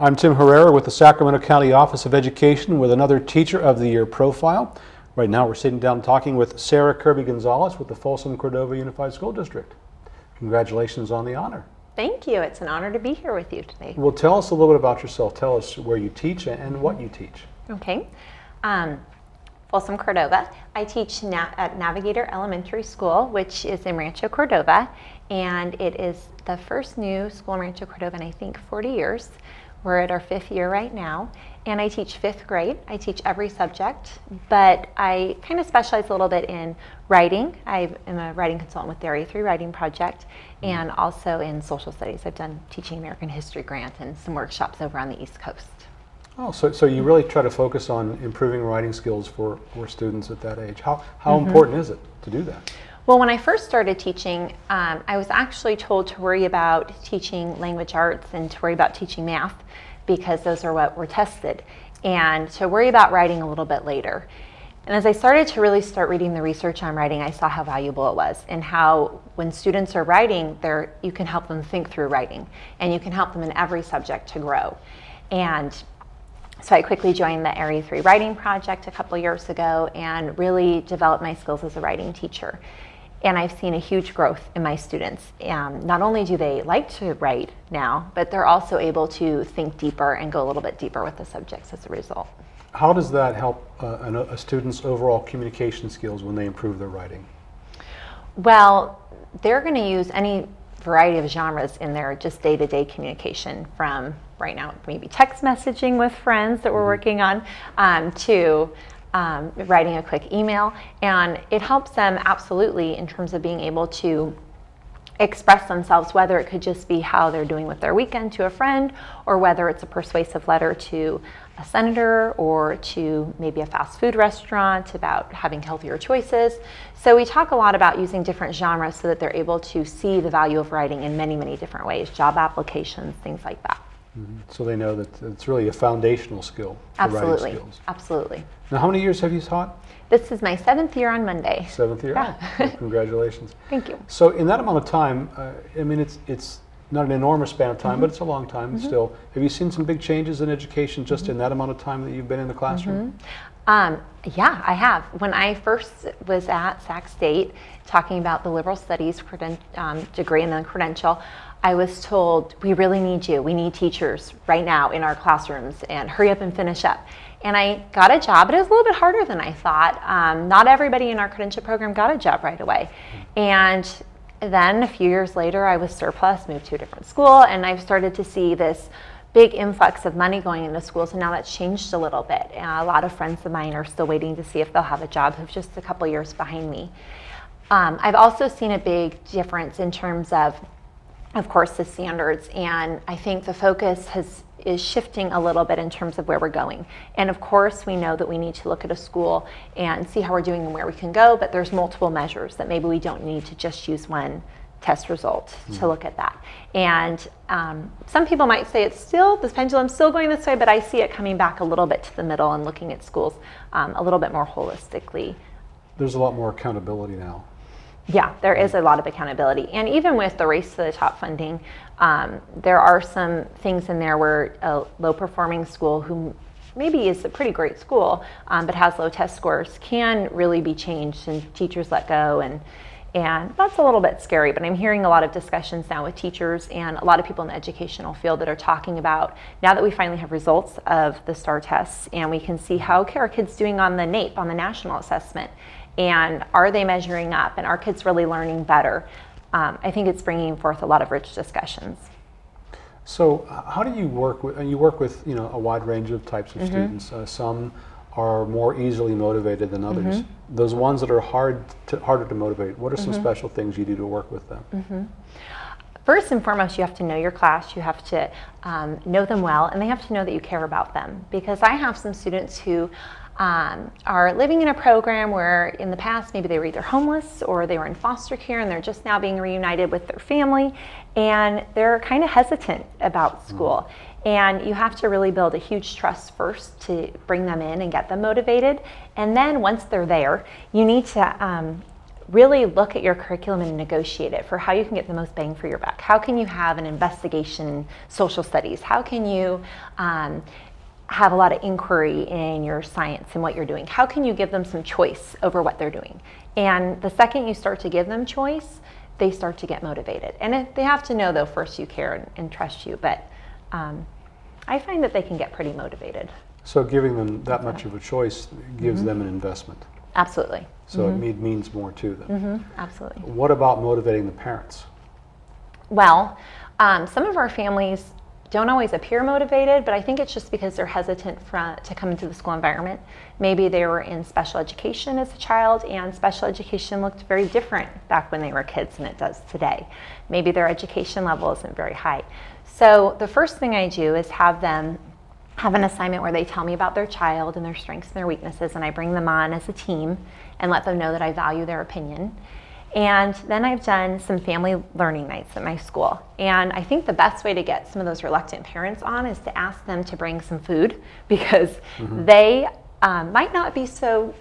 I'm Tim Herrera with the Sacramento County Office of Education with another Teacher of the Year profile. Right now we're sitting down talking with Sarah Kirby-Gonzalez with the Folsom Cordova Unified School District. Congratulations on the honor. Thank you. It's an honor to be here with you today. Well, tell us a little bit about yourself. Tell us where you teach and what you teach. Okay. Folsom Cordova. I teach at Navigator Elementary School, which is in Rancho Cordova, and it is the first new school in Rancho Cordova in I think 40 years. We're at our 5th year right now, and I teach 5th grade. I teach every subject, but I kind of specialize a little bit in writing. I am a writing consultant with the Area 3 Writing Project, and also in social studies. I've done Teaching American History grant and some workshops over on the East Coast. Oh, so you really try to focus on improving writing skills for students at that age. How important is it to do that? Well, when I first started teaching, I was actually told to worry about teaching language arts and to worry about teaching math because those are what were tested, and to worry about writing a little bit later. And as I started to really start reading the research on writing, I saw how valuable it was and how when students are writing, you can help them think through writing and you can help them in every subject to grow. And so I quickly joined the Area 3 Writing Project a couple years ago and really developed my skills as a writing teacher. And I've seen a huge growth in my students. Not only do they like to write now, but they're also able to think deeper and go a little bit deeper with the subjects as a result. How does that help a student's overall communication skills when they improve their writing? Well, they're going to use any variety of genres in their just day-to-day communication, from right now maybe text messaging with friends that we're working on to writing a quick email, and it helps them absolutely in terms of being able to express themselves, whether it could just be how they're doing with their weekend to a friend, or whether it's a persuasive letter to a senator or to maybe a fast food restaurant about having healthier choices. So we talk a lot about using different genres so that they're able to see the value of writing in many, many different ways, job applications, things like that. So they know that it's really a foundational skill for writing skills. Absolutely. Now, how many years have you taught? This is my 7th year on Monday. 7th year? Yeah. Oh, congratulations. Thank you. So in that amount of time, I mean, it's not an enormous span of time, but it's a long time still. Have you seen some big changes in education just in that amount of time that you've been in the classroom? Yeah, I have. When I first was at Sac State talking about the liberal studies degree and then credential, I was told, we really need you. We need teachers right now in our classrooms, and hurry up and finish up. And I got a job, but it was a little bit harder than I thought. Not everybody in our credential program got a job right away. And then a few years later, I was surplus, moved to a different school, and I've started to see this big influx of money going into schools, and now that's changed a little bit. A lot of friends of mine are still waiting to see if they'll have a job who's just a couple years behind me. I've also seen a big difference in terms of course, the standards, and I think the focus is shifting a little bit in terms of where we're going. And of course, we know that we need to look at a school and see how we're doing and where we can go, but there's multiple measures that maybe we don't need to just use one test result to look at that. And some people might say this pendulum's still going this way, but I see it coming back a little bit to the middle and looking at schools a little bit more holistically. There's a lot more accountability now. Yeah, there is a lot of accountability. And even with the Race to the Top funding, there are some things in there where a low-performing school who maybe is a pretty great school but has low test scores can really be changed and teachers let go. And that's a little bit scary, but I'm hearing a lot of discussions now with teachers and a lot of people in the educational field that are talking about, now that we finally have results of the STAR tests and we can see how are kids doing on the NAEP, on the national assessment, and are they measuring up, and are kids really learning better? I think it's bringing forth a lot of rich discussions. So how do you work with, and you work with a wide range of types of students. Some are more easily motivated than others. Those ones that are harder to motivate, what are some special things you do to work with them? First and foremost, you have to know your class. You have to know them well, and they have to know that you care about them. Because I have some students who are living in a program where in the past maybe they were either homeless or they were in foster care and they're just now being reunited with their family, and they're kind of hesitant about school. And you have to really build a huge trust first to bring them in and get them motivated. And then once they're there, you need to really look at your curriculum and negotiate it for how you can get the most bang for your buck. How can you have an investigation in social studies? How can you have a lot of inquiry in your science and what you're doing? How can you give them some choice over what they're doing? And the second you start to give them choice, they start to get motivated. And they have to know, though, first you care and trust you. But I find that they can get pretty motivated. So giving them that much of a choice gives them an investment. Absolutely. So it means more to them. Absolutely. What about motivating the parents? Well, some of our families don't always appear motivated, but I think it's just because they're hesitant to come into the school environment. Maybe they were in special education as a child, and special education looked very different back when they were kids than it does today. Maybe their education level isn't very high. So the first thing I do is have them have an assignment where they tell me about their child and their strengths and their weaknesses, and I bring them on as a team and let them know that I value their opinion. And then I've done some family learning nights at my school. And I think the best way to get some of those reluctant parents on is to ask them to bring some food, because they might not be so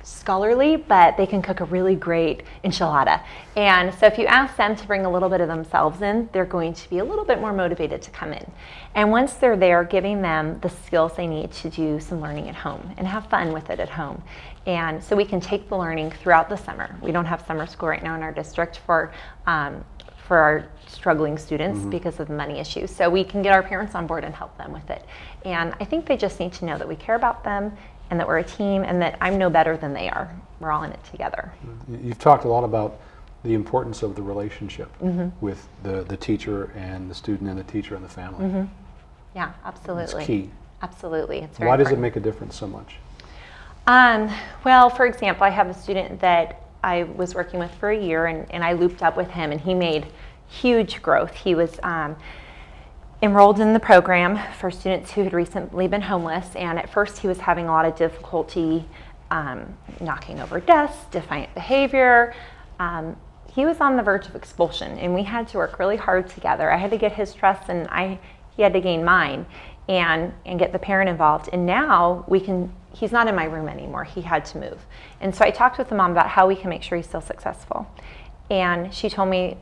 scholarly, but they can cook a really great enchilada. And so if you ask them to bring a little bit of themselves in, they're going to be a little bit more motivated to come in. And once they're there, giving them the skills they need to do some learning at home and have fun with it at home. And so we can take the learning throughout the summer. We don't have summer school right now in our district for our struggling students because of money issues. So we can get our parents on board and help them with it. And I think they just need to know that we care about them and that we're a team and that I'm no better than they are. We're all in it together. You've talked a lot about the importance of the relationship with the teacher and the student and the teacher and the family. Yeah, absolutely. It's key. Absolutely. It's very Why does it important. make a difference so much? Well, for example, I have a student that I was working with for a year, and I looped up with him, and he made huge growth. He was enrolled in the program for students who had recently been homeless, and at first he was having a lot of difficulty knocking over desks, defiant behavior. He was on the verge of expulsion, and we had to work really hard together. I had to get his trust, and he had to gain mine and get the parent involved. And now he's not in my room anymore. He had to move. And so I talked with the mom about how we can make sure he's still successful. And she told me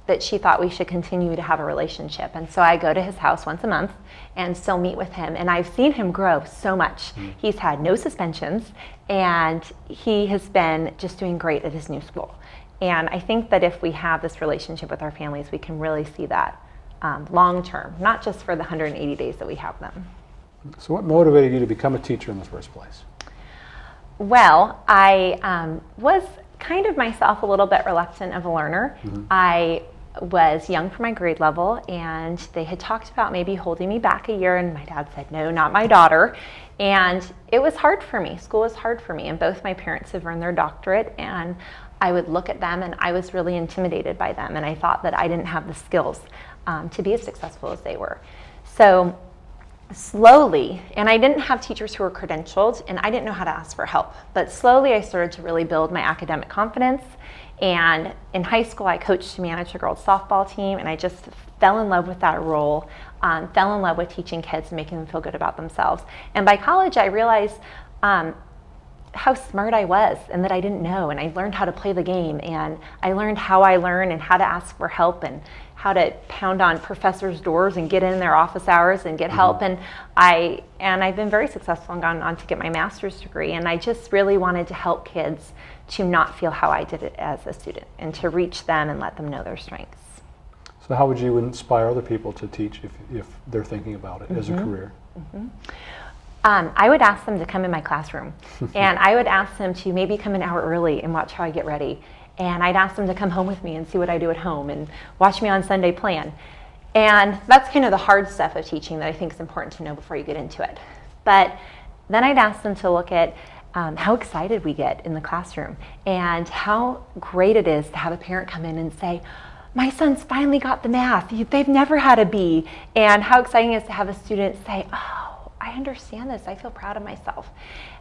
that she thought we should continue to have a relationship. And so I go to his house once a month and still meet with him. And I've seen him grow so much. He's had no suspensions, and he has been just doing great at his new school. And I think that if we have this relationship with our families, we can really see that long term, not just for the 180 days that we have them. So what motivated you to become a teacher in the first place? Well, I was kind of myself a little bit reluctant of a learner. I was young for my grade level, and they had talked about maybe holding me back a year, and my dad said, no, not my daughter. And it was hard for me. School was hard for me, and both my parents have earned their doctorate, and I would look at them and I was really intimidated by them, and I thought that I didn't have the skills to be as successful as they were. So slowly, and I didn't have teachers who were credentialed, and I didn't know how to ask for help, but slowly I started to really build my academic confidence. And in high school, I coached to manage a girls softball team, and I just fell in love with that role, fell in love with teaching kids and making them feel good about themselves. And by college, I realized how smart I was and that I didn't know, and I learned how to play the game, and I learned how I learn and how to ask for help and how to pound on professors' doors and get in their office hours and get help. And I've been very successful and gone on to get my master's degree, and I just really wanted to help kids to not feel how I did it as a student and to reach them and let them know their strengths. So how would you inspire other people to teach if they're thinking about it as a career? I would ask them to come in my classroom, and I would ask them to maybe come an hour early and watch how I get ready. And I'd ask them to come home with me and see what I do at home and watch me on Sunday plan. And that's kind of the hard stuff of teaching that I think is important to know before you get into it. But then I'd ask them to look at how excited we get in the classroom and how great it is to have a parent come in and say, my son's finally got the math. They've never had a B. And how exciting it is to have a student say, oh, I understand this. I feel proud of myself.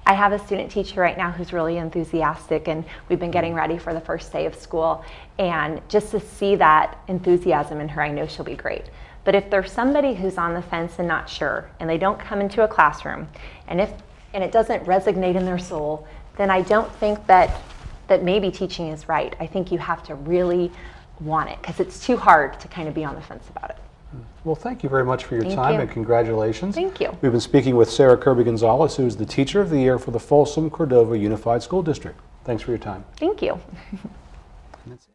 I have a student teacher right now who's really enthusiastic, and we've been getting ready for the first day of school. And just to see that enthusiasm in her, I know she'll be great. But if there's somebody who's on the fence and not sure, and they don't come into a classroom, and it doesn't resonate in their soul, then I don't think that that maybe teaching is right. I think you have to really want it, because it's too hard to kind of be on the fence about it. Well, thank you very much for your Thank time you. and congratulations. Thank you. We've been speaking with Sarah Kirby-Gonzalez, who is the Teacher of the Year for the Folsom Cordova Unified School District. Thanks for your time. Thank you. And that's it.